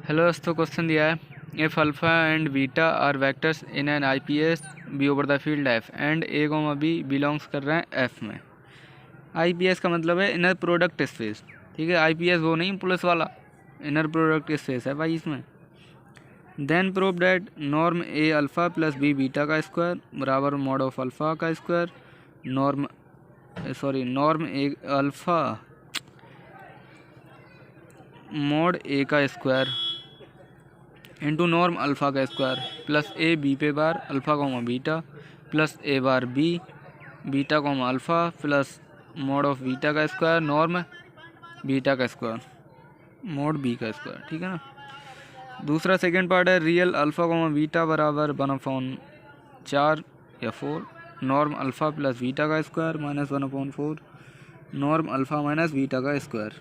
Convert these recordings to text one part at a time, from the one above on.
Hello दोस्तों, question दिया है if alpha and beta are vectors in an IPS be over the field F and A comma B belongs कर रहे हैं F में। IPS का मतलब है इनर प्रोडक्ट स्पेस, ठीक है। आईपीएस वो नहीं पुलिस वाला, इनर प्रोडक्ट स्पेस है भाई इसमें। Then prove that norm A alpha plus B beta का स्क्वायर बराबर मॉड ऑफ अल्फ़ा का square norm A alpha mod A का स्क्वायर इंटू नॉर्म अल्फ़ा का स्क्वायर प्लस ए बी पे bar alpha comma beta plus A bar B beta comma alpha plus mod of beta का square norm beta का square mod B का square, ठीक है ना। दूसरा सेकंड पार्ट है रियल अल्फ़ा कोमा बीटा बराबर 1/4 या 4 नॉर्म अल्फ़ा प्लस बीटा का square minus 1/4 norm alpha minus beta का स्क्वायर।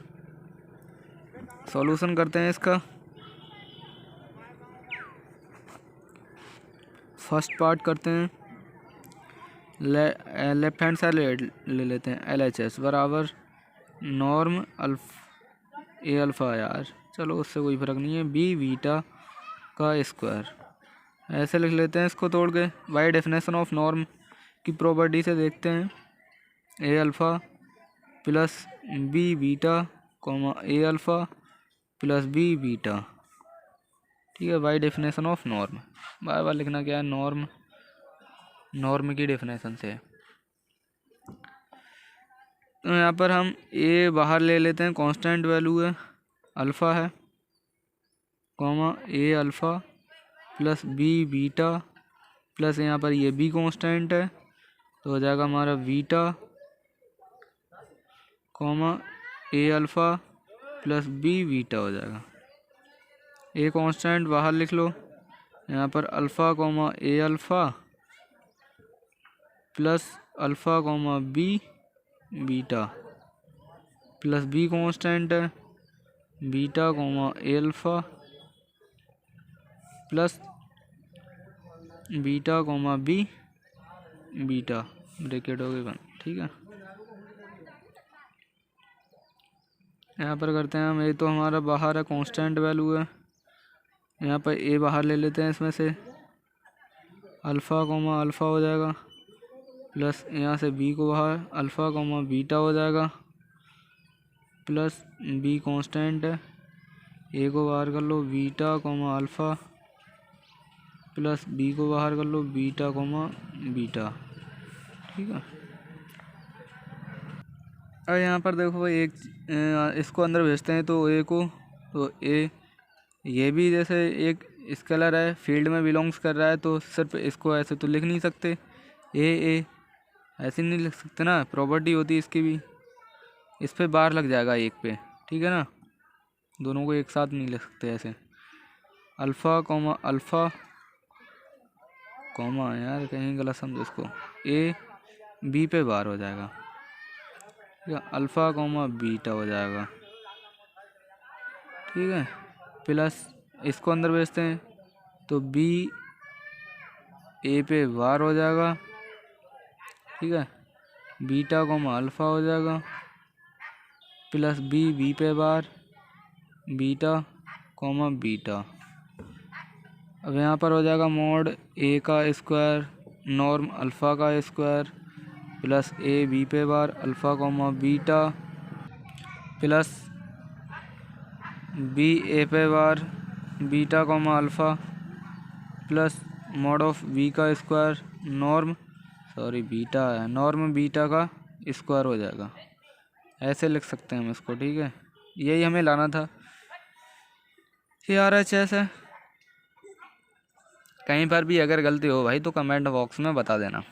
सॉल्यूशन करते हैं इसका। फर्स्ट पार्ट करते हैं, लेफ्ट हैंड साइड ले लेते हैं LHS बराबर नॉर्म ए अल्फ़ा, यार चलो उससे कोई फ़र्क नहीं है, बी बीटा का स्क्वायर ऐसे लिख लेते हैं इसको तोड़ के। बाय डेफिनेशन ऑफ नॉर्म की प्रॉपर्टी से देखते हैं A alpha plus B beta comma A alpha plus B beta, ठीक है। बाय डेफिनेशन ऑफ नॉर्म बार बार लिखना क्या है, नॉर्म की डेफिनेशन से। तो यहाँ पर हम ए बाहर ले लेते हैं, कांस्टेंट वैल्यू है अल्फ़ा है comma A alpha plus B beta plus यहाँ पर ये बी कांस्टेंट है तो हो जाएगा हमारा beta comma A alpha plus B beta हो जाएगा। ए कांस्टेंट बाहर लिख लो, यहाँ पर alpha comma A alpha plus alpha comma B beta plus B constant है beta comma A alpha plus beta comma B beta bracket हो गई बंद, ठीक है। यहाँ पर करते हैं हम, ये तो हमारा बाहर है कांस्टेंट वैल्यू है, यहाँ पर ए बाहर ले लेते हैं इसमें से अल्फ़ा कॉमा अल्फ़ा हो जाएगा प्लस यहाँ से बी को बाहर अल्फ़ा कॉमा बीटा हो जाएगा प्लस बी कांस्टेंट है, ए को बाहर कर लो beta comma alpha plus B को बाहर कर लो बीटा कॉमा बीटा, ठीक है। अब यहाँ पर देखो भाई इसको अंदर भेजते हैं तो ए को, तो ए ये भी जैसे एक स्केलर है फील्ड में बिलोंग्स कर रहा है तो सिर्फ इसको ऐसे तो लिख नहीं सकते, ए ऐसे नहीं लिख सकते ना, प्रॉपर्टी होती है इसकी भी, इस पे बार लग जाएगा एक पे, ठीक है ना। दोनों को एक साथ नहीं लिख सकते ऐसे, अल्फ़ा कॉमा यार कहीं गलत समझो इसको, ए बी पे बार हो जाएगा, ठीक है, अल्फ़ा कॉमा बीटा हो जाएगा, ठीक है। प्लस इसको अंदर भेजते हैं तो बी ए पे बार हो जाएगा, ठीक है, बीटा कॉमा अल्फ़ा हो जाएगा प्लस बी पे बार बीटा कॉमा बीटा। अब यहाँ पर हो जाएगा मॉड ए का स्क्वायर नॉर्म अल्फ़ा का स्क्वायर प्लस ए बी पे bar alpha comma beta plus B A पे bar beta comma alpha plus mod of B का स्क्वायर बीटा है नॉर्म बीटा का स्क्वायर हो जाएगा, ऐसे लिख सकते हैं हम इसको, ठीक है। यही हमें लाना था, ये RHS है। कहीं पर भी अगर गलती हो भाई तो कमेंट बॉक्स में बता देना।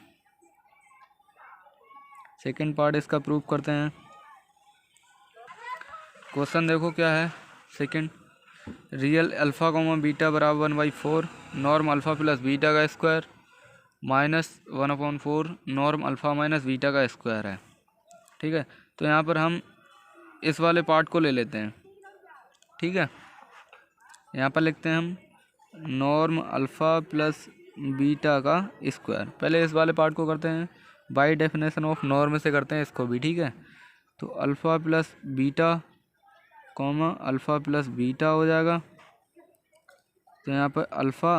सेकंड पार्ट इसका प्रूव करते हैं। क्वेश्चन देखो क्या है, second real alpha comma beta बराबर 1/4 नॉर्म अल्फ़ा प्लस बीटा का square minus 1/4 norm alpha minus beta का स्क्वायर है, ठीक है। तो यहाँ पर हम इस वाले पार्ट को ले लेते हैं, ठीक है। यहाँ पर लिखते हैं हम नॉर्म अल्फ़ा प्लस बीटा का स्क्वायर, पहले इस वाले पार्ट को करते हैं, बाय डेफिनेशन ऑफ नॉर्म से करते हैं इसको भी, ठीक है। तो alpha plus beta comma alpha plus beta हो जाएगा तो यहाँ पर अल्फ़ा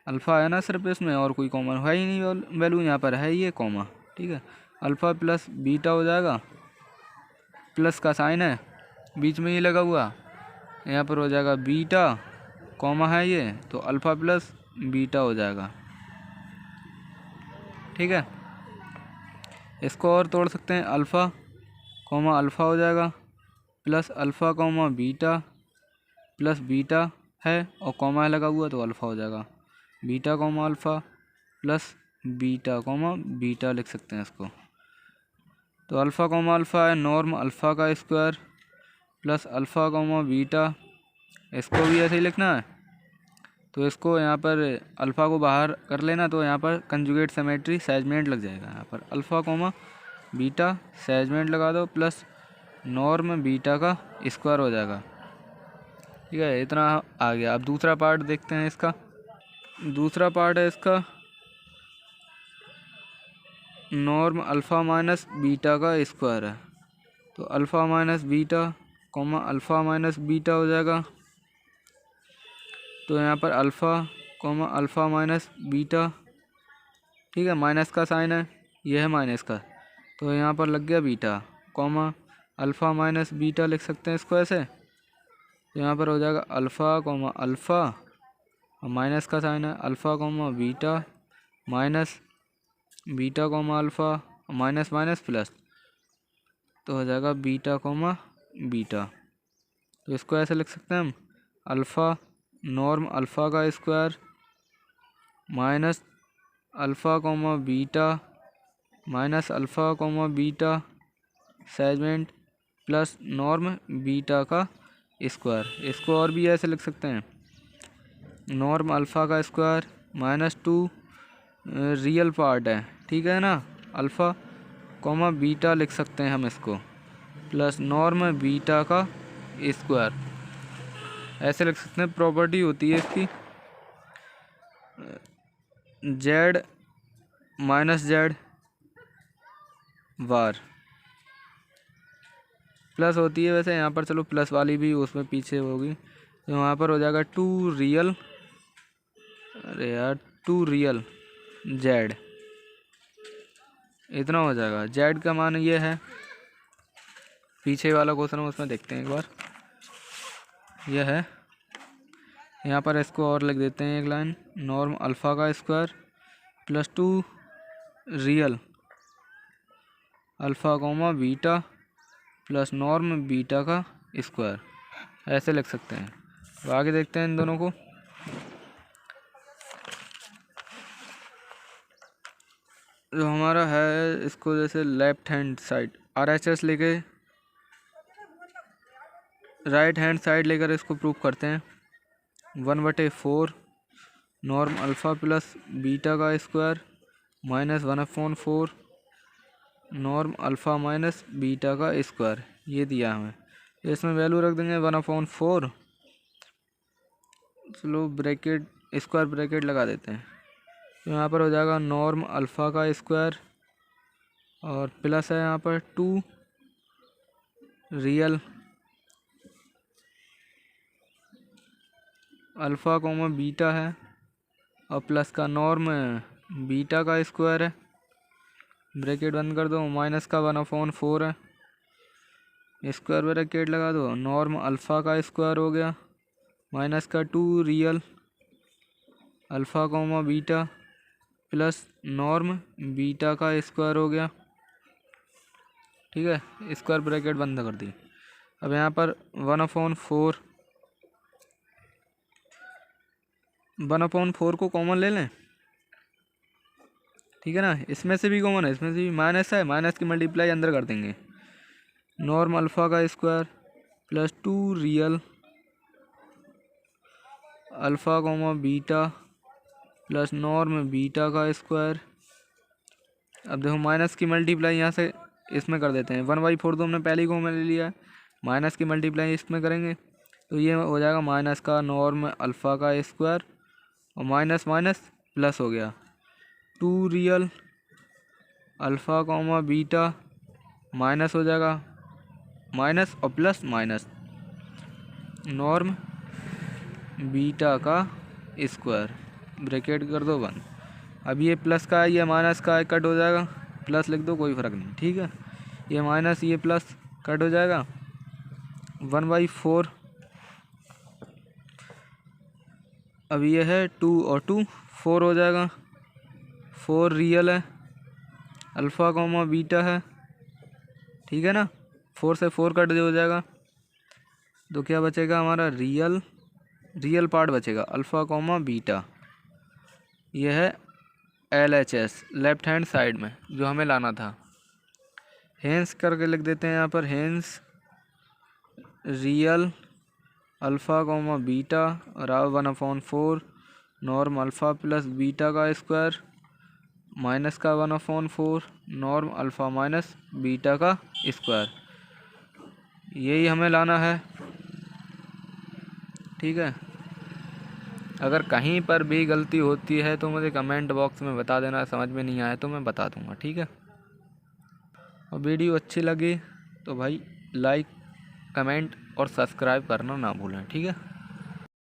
अल्फ़ा है ना सिर्फ इसमें, और कोई कॉमन है ही नहीं वैल्यू, यहाँ पर है ये कॉमा। ठीक है, अल्फ़ा प्लस बीटा हो जाएगा, प्लस का साइन है बीच में ये लगा हुआ, यहाँ पर हो जाएगा बीटा कॉमा है ये, तो अल्फ़ा प्लस बीटा हो जाएगा। ठीक है, इसको और तोड़ सकते हैं, अल्फ़ा कॉमा अल्फ़ा हो जाएगा, plus alpha comma beta, plus beta है और कॉमा लगा हुआ तो अल्फ़ा हो जाएगा, beta comma alpha plus beta comma beta लिख सकते हैं इसको। तो अल्फ़ा कॉमा अल्फ़ा है नॉर्म अल्फ़ा का square plus alpha comma beta, इसको भी ऐसे ही लिखना है। तो इसको यहाँ पर अल्फ़ा को बाहर कर लेना, तो यहाँ पर कंजुगेट सिमेट्री सेगमेंट लग जाएगा। यहाँ पर अल्फ़ा कॉमा बीटा सेगमेंट लगा दो प्लस नॉर्म बीटा का स्क्वायर हो जाएगा। ठीक है, इतना आ गया। अब दूसरा पार्ट देखते हैं इसका। दूसरा पार्ट है इसका नॉर्म अल्फ़ा माइनस बीटा का स्क्वायर है, तो alpha minus beta comma alpha minus beta हो जाएगा। तो यहाँ पर alpha comma alpha minus beta, ठीक है, माइनस का साइन है, यह है माइनस का, तो यहाँ पर लग गया beta comma alpha minus beta लिख सकते हैं इसको ऐसे। तो यहाँ पर हो जाएगा अल्फ़ा कॉमा अल्फ़ा और माइनस का साइन है, alpha comma beta minus beta comma alpha minus minus plus, तो हो जाएगा बीटा कॉमा बीटा। तो इसको ऐसे लिख सकते हैं हम, अल्फ़ा नॉर्म अल्फ़ा का square minus alpha comma beta minus alpha comma beta segment plus norm beta का स्क्वायर। इसको और भी ऐसे लिख सकते हैं, नॉर्म अल्फ़ा का स्क्वायर माइनस 2 रियल पार्ट है, ठीक है ना, अल्फ़ा कॉमा बीटा लिख सकते हैं हम इसको, प्लस नॉर्म बीटा का स्क्वायर ऐसे लिख सकते हैं। प्रॉपर्टी होती है इसकी जेड माइनस जेड बार प्लस होती है, वैसे यहाँ पर चलो प्लस वाली भी उसमें पीछे होगी, तो यहाँ पर हो जाएगा 2 रियल, अरे यार 2 रियल जेड, इतना हो जाएगा। जेड का मान ये है, पीछे वाला क्वेश्चन है उसमें देखते हैं एक बार, यह है। यहाँ पर इसको और लिख देते हैं एक लाइन, नॉर्म अल्फ़ा का square plus 2 real alpha comma beta plus norm beta का स्क्वायर ऐसे लिख सकते हैं। तो आगे देखते हैं इन दोनों को। जो हमारा है इसको जैसे लेफ्ट हैंड साइड RHS लेके राइट हैंड साइड लेकर इसको प्रूफ करते हैं। 1/4 नॉर्म अल्फ़ा प्लस बीटा का square minus 1/4 norm alpha minus beta का स्क्वायर, ये दिया हमें। इसमें वैल्यू रख देंगे 1/4, चलो ब्रैकेट स्क्वायर ब्रैकेट लगा देते हैं। तो यहाँ पर हो जाएगा नॉर्म अल्फ़ा का स्क्वायर और प्लस है यहाँ पर 2 रियल अल्फ़ा कॉमा बीटा है और प्लस का नॉर्म बीटा का स्क्वायर है, ब्रैकेट बंद कर दो, माइनस का 1/4 है, स्क्वायर ब्रैकेट लगा दो, नॉर्म अल्फ़ा का स्क्वायर हो गया माइनस का 2 real alpha comma beta plus norm beta का स्क्वायर हो गया। ठीक है, स्क्वायर ब्रैकेट बंद कर दी। अब यहाँ पर 1/4 को कॉमन ले लें, ठीक है ना, इसमें से भी कॉमन है, इसमें से भी माइनस है, माइनस की मल्टीप्लाई अंदर कर देंगे, नॉर्म अल्फ़ा का square plus 2 real alpha comma beta plus norm beta का स्क्वायर। अब देखो माइनस की मल्टीप्लाई यहाँ से इसमें कर देते हैं, 1/4 तो हमने पहले ही कॉमन ले लिया है, माइनस की मल्टीप्लाई इसमें करेंगे तो ये हो जाएगा माइनस का नॉर्म अल्फ़ा का स्क्वायर और माइनस माइनस प्लस हो गया 2 real alpha comma beta minus हो जाएगा माइनस और प्लस माइनस नॉर्म बीटा का स्क्वायर, ब्रैकेट कर दो 1। अब ये प्लस का है, ये माइनस का है, कट हो जाएगा, प्लस लिख दो, कोई फ़र्क नहीं, ठीक है। ये माइनस ये प्लस कट हो जाएगा, 1/4। अब ये है 2 और 2 4 हो जाएगा, 4 रियल है, अल्फ़ा कॉमा बीटा है, ठीक है ना। 4 से 4 कट हो जाएगा, तो क्या बचेगा हमारा, रियल पार्ट बचेगा, अल्फ़ा कॉमा बीटा। यह है LHS लेफ्ट हैंड साइड में जो हमें लाना था। हेंस करके लिख देते हैं यहाँ पर, hence real alpha comma beta और 1/4 नॉर्म अल्फ़ा प्लस बीटा का स्क्वायर माइनस का 1/4 नॉर्म अल्फ़ा माइनस बीटा का स्क्वायर। यही हमें लाना है, ठीक है। अगर कहीं पर भी गलती होती है तो मुझे कमेंट बॉक्स में बता देना, समझ में नहीं आया तो मैं बता दूंगा, ठीक है। और वीडियो अच्छी लगी तो भाई लाइक, कमेंट और सब्सक्राइब करना ना भूलें, ठीक है।